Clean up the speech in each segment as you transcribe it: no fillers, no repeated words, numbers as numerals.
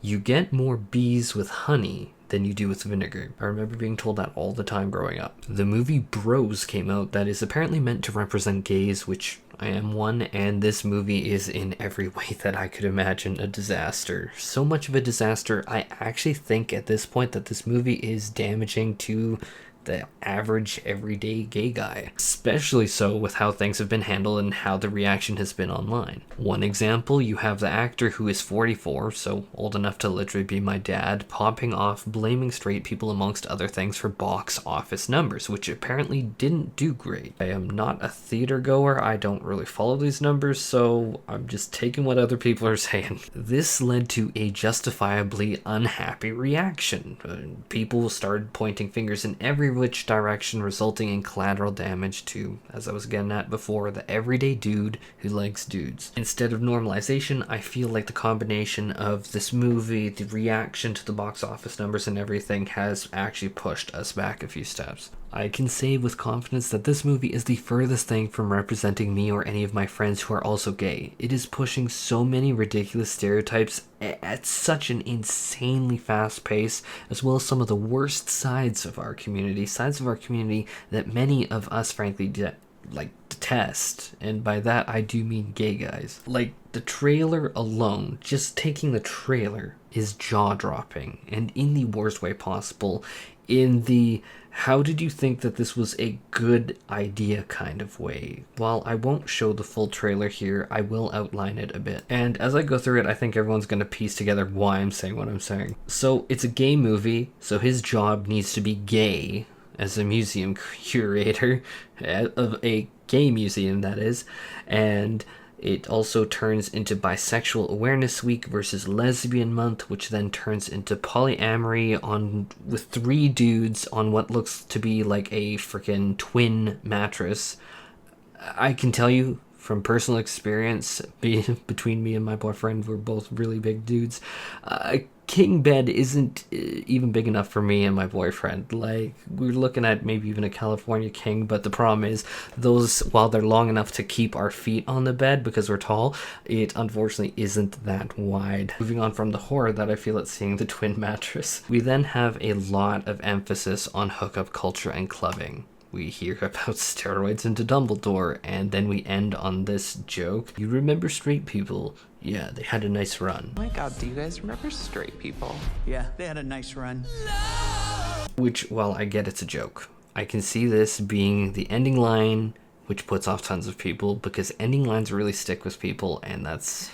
You get more bees with honey than you do with vinegar. I remember being told that all the time growing up. The movie Bros came out that is apparently meant to represent gays, which I am one, and this movie is in every way that I could imagine a disaster. So much of a disaster, I actually think at this point that this movie is damaging to the average everyday gay guy, especially so with how things have been handled and how the reaction has been online. One example, you have the actor who is 44, so old enough to literally be my dad, popping off blaming straight people amongst other things for box office numbers, which apparently didn't do great. I am not a theater goer, I don't really follow these numbers, so I'm just taking what other people are saying. This led to a justifiably unhappy reaction. People started pointing fingers in every which direction, resulting in collateral damage to, as I was getting at before, the everyday dude who likes dudes. Instead of normalization, I feel like the combination of this movie, the reaction to the box office numbers and everything has actually pushed us back a few steps. I can say with confidence that this movie is the furthest thing from representing me or any of my friends who are also gay. It is pushing so many ridiculous stereotypes at such an insanely fast pace, as well as some of the worst sides of our community that many of us frankly detest, and by that I do mean gay guys. Like, the trailer alone, just taking the trailer, is jaw-dropping, and in the worst way possible, in the how did you think that this was a good idea kind of way. While I won't show the full trailer here, I will outline it a bit. And as I go through it, I think everyone's going to piece together why I'm saying what I'm saying. So it's a gay movie, so his job needs to be gay as a museum curator of a gay museum, that is. And it also turns into Bisexual Awareness Week versus Lesbian Month, which then turns into polyamory with 3 dudes on what looks to be like a freaking twin mattress. I can tell you from personal experience, between me and my boyfriend, we're both really big dudes. King bed isn't even big enough for me and my boyfriend. Like, we're looking at maybe even a California king, but the problem is those, while they're long enough to keep our feet on the bed because we're tall, it unfortunately isn't that wide. Moving on from the horror that I feel at seeing the twin mattress, we then have a lot of emphasis on hookup culture and clubbing. We hear about steroids into Dumbledore, and then we end on this joke. You remember straight people? Yeah, they had a nice run. Oh my god, do you guys remember straight people? Yeah, they had a nice run. Which, well, I get it's a joke. I can see this being the ending line, which puts off tons of people, because ending lines really stick with people, and that's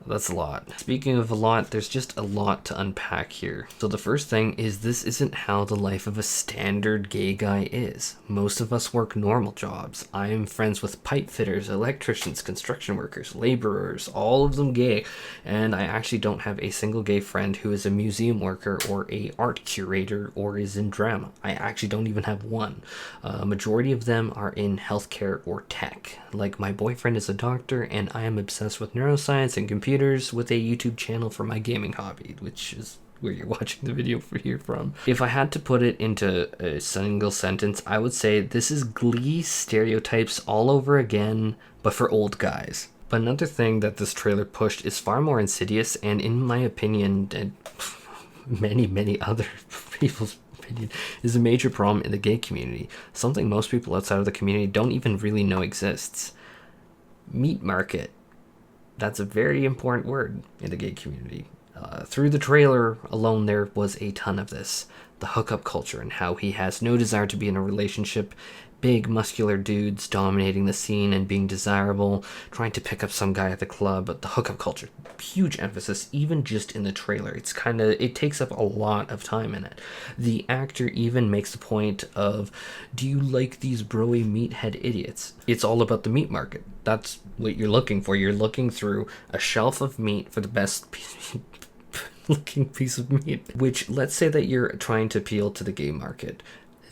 a lot. Speaking of a lot, there's just a lot to unpack here. So the first thing is, this isn't how the life of a standard gay guy is. Most of us work normal jobs. I am friends with pipe fitters, electricians, construction workers, laborers, all of them gay. And I actually don't have a single gay friend who is a museum worker or a art curator or is in drama. I actually don't even have one. Majority of them are in healthcare or tech. Like, my boyfriend is a doctor, and I am obsessed with neuroscience and computers with a YouTube channel for my gaming hobby, which is where you're watching the video here from. If I had to put it into a single sentence, I would say this is Glee stereotypes all over again, but for old guys. But another thing that this trailer pushed is far more insidious, and in my opinion, and many other people's opinion, is a major problem in the gay community. Something most people outside of the community don't even really know exists. Meat market. That's a very important word in the gay community. Through the trailer alone, there was a ton of this. The hookup culture and how he has no desire to be in a relationship. Big, muscular dudes dominating the scene and being desirable, trying to pick up some guy at the club. But the hookup culture, huge emphasis, even just in the trailer. It takes up a lot of time in it. The actor even makes the point of, do you like these broy meathead idiots? It's all about the meat market. That's what you're looking for. You're looking through a shelf of meat for the best looking piece of meat. Which, let's say that you're trying to appeal to the gay market.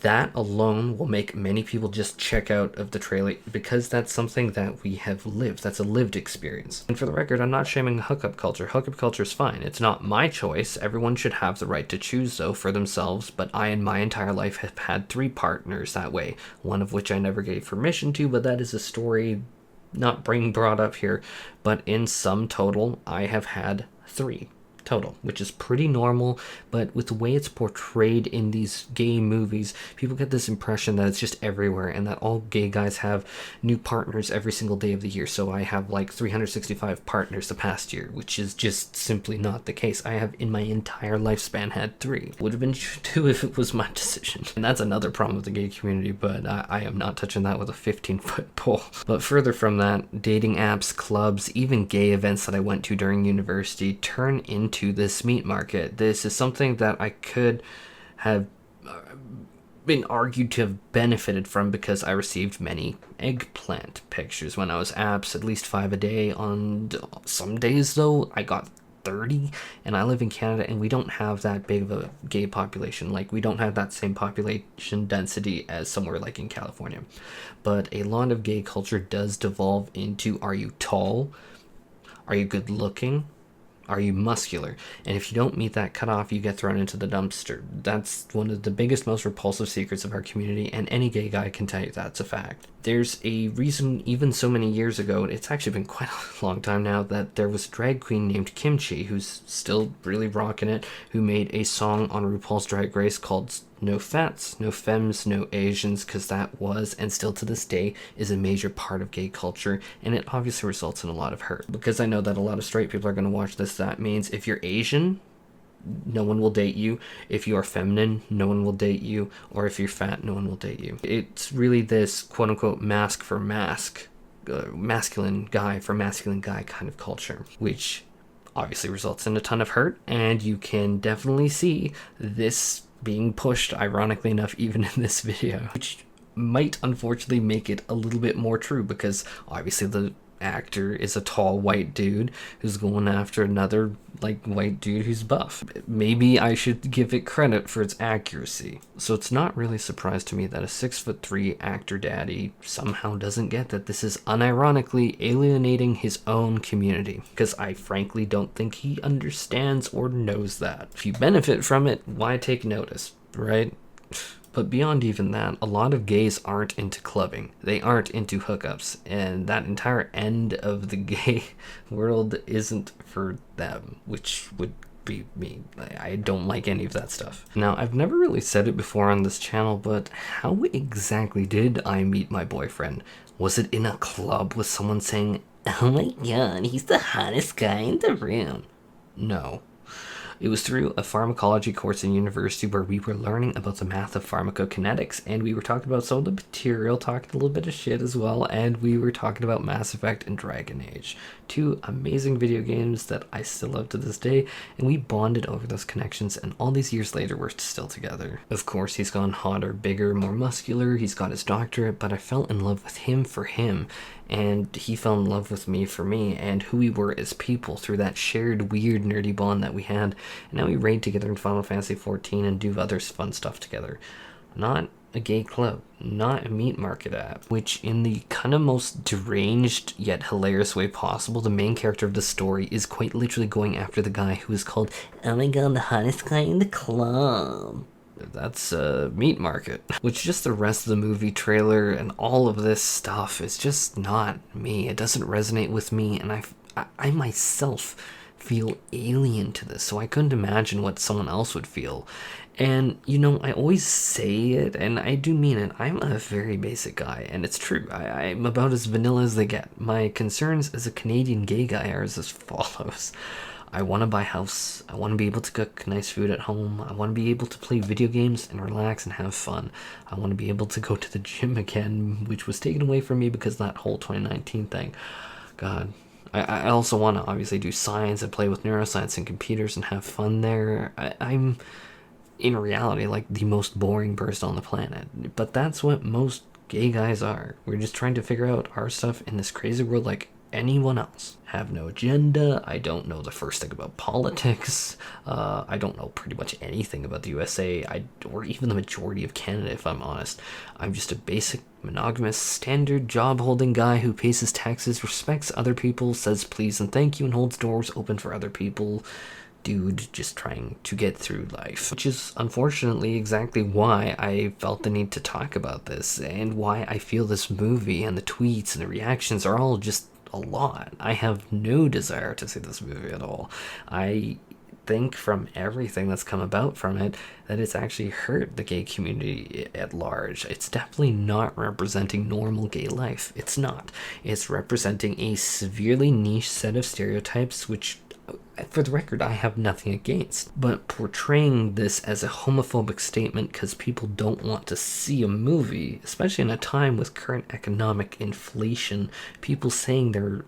That alone will make many people just check out of the trailer, because that's something that we have lived. That's a lived experience. And for the record, I'm not shaming hookup culture. Hookup culture is fine. It's not my choice. Everyone should have the right to choose, though, for themselves. But I, in my entire life, have had 3 partners that way. One of which I never gave permission to, but that is a story not being brought up here. But in sum total, I have had 3. total, which is pretty normal. But with the way it's portrayed in these gay movies, people get this impression that it's just everywhere and that all gay guys have new partners every single day of the year. So I have like 365 partners the past year, which is just simply not the case. I have in my entire lifespan had 3. Would have been 2 if it was my decision. And that's another problem with the gay community, but I am not touching that with a 15-foot pole. But further from that, dating apps, clubs, even gay events that I went to during university turn into this meat market. This is something that I could have been argued to have benefited from because I received many eggplant pictures when I was apps, at least 5 a day. On some days though, I got 30, and I live in Canada and we don't have that big of a gay population. Like, we don't have that same population density as somewhere like in California. But a lot of gay culture does devolve into, are you tall? Are you good looking? Are you muscular? And if you don't meet that cutoff, you get thrown into the dumpster. That's one of the biggest, most repulsive secrets of our community, and any gay guy can tell you that's a fact. There's a reason, even so many years ago, it's actually been quite a long time now, that there was a drag queen named Kimchi, who's still really rocking it, who made a song on RuPaul's Drag Race called No Fats, No Femmes, No Asians, because that was, and still to this day, is a major part of gay culture, and it obviously results in a lot of hurt. Because I know that a lot of straight people are going to watch this, that means if you're Asian, no one will date you. If you are feminine, no one will date you. Or if you're fat, no one will date you. It's really this quote-unquote mask for mask, masculine guy for masculine guy kind of culture, which obviously results in a ton of hurt, and you can definitely see this being pushed, ironically enough, even in this video, which might unfortunately make it a little bit more true, because obviously the actor is a tall white dude who's going after another like white dude who's buff. Maybe I should give it credit for its accuracy. So it's not really a surprise to me that a 6'3" actor daddy somehow doesn't get that this is unironically alienating his own community, because I frankly don't think he understands or knows that. If you benefit from it, why take notice, right? But beyond even that, a lot of gays aren't into clubbing. They aren't into hookups. And that entire end of the gay world isn't for them, which would be me. I don't like any of that stuff. Now, I've never really said it before on this channel, but how exactly did I meet my boyfriend? Was it in a club with someone saying, "Oh my god, he's the hottest guy in the room"? No. It was through a pharmacology course in university where we were learning about the math of pharmacokinetics, and we were talking about some of the material, talking a little bit of shit as well, and we were talking about Mass Effect and Dragon Age. 2 amazing video games that I still love to this day, and we bonded over those connections, and all these years later we're still together. Of course, he's gone hotter, bigger, more muscular, he's got his doctorate, but I fell in love with him for him, and he fell in love with me for me, and who we were as people through that shared weird nerdy bond that we had. And now we raid together in Final Fantasy XIV and do other fun stuff together. Not a gay club, not a meat market app, which in the kind of most deranged yet hilarious way possible, the main character of the story is quite literally going after the guy who is called, "Oh my god, the hottest guy in the club." That's a meat market. Which just the rest of the movie trailer and all of this stuff is just not me. It doesn't resonate with me, and I myself feel alien to this, so I couldn't imagine what someone else would feel. And, you know, I always say it, and I do mean it, I'm a very basic guy, and it's true. I'm about as vanilla as they get. My concerns as a Canadian gay guy are as follows. I want to buy a house. I want to be able to cook nice food at home. I want to be able to play video games and relax and have fun. I want to be able to go to the gym again, which was taken away from me because of that whole 2019 thing. God. I also want to obviously do science and play with neuroscience and computers and have fun there. I'm, in reality, like the most boring person on the planet. But that's what most gay guys are. We're just trying to figure out our stuff in this crazy world like anyone else. Have no agenda. I don't know the first thing about politics. I don't know pretty much anything about the USA, or even the majority of Canada, if I'm honest. I'm just a basic, monogamous, standard job-holding guy who pays his taxes, respects other people, says please and thank you, and holds doors open for other people. Dude just trying to get through life. Which is unfortunately exactly why I felt the need to talk about this, and why I feel this movie and the tweets and the reactions are all just a lot. I have no desire to see this movie at all. I think from everything that's come about from it that it's actually hurt the gay community at large. It's definitely not representing normal gay life. It's not. It's representing a severely niche set of stereotypes, which, for the record, I have nothing against. But portraying this as a homophobic statement because people don't want to see a movie, especially in a time with current economic inflation, people saying there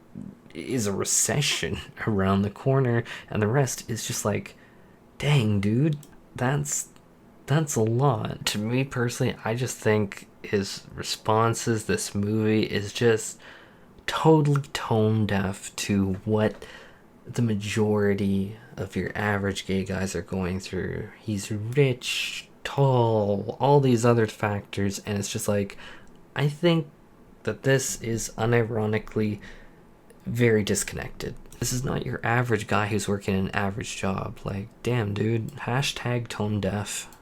is a recession around the corner and the rest is just like, dang, dude, that's a lot. To me personally, I just think his responses, this movie is just totally tone deaf to what the majority of your average gay guys are going through. He's rich, tall, all these other factors, and it's just like, I think that this is unironically very disconnected. This is not your average guy who's working an average job. Like, damn, dude, hashtag tone deaf.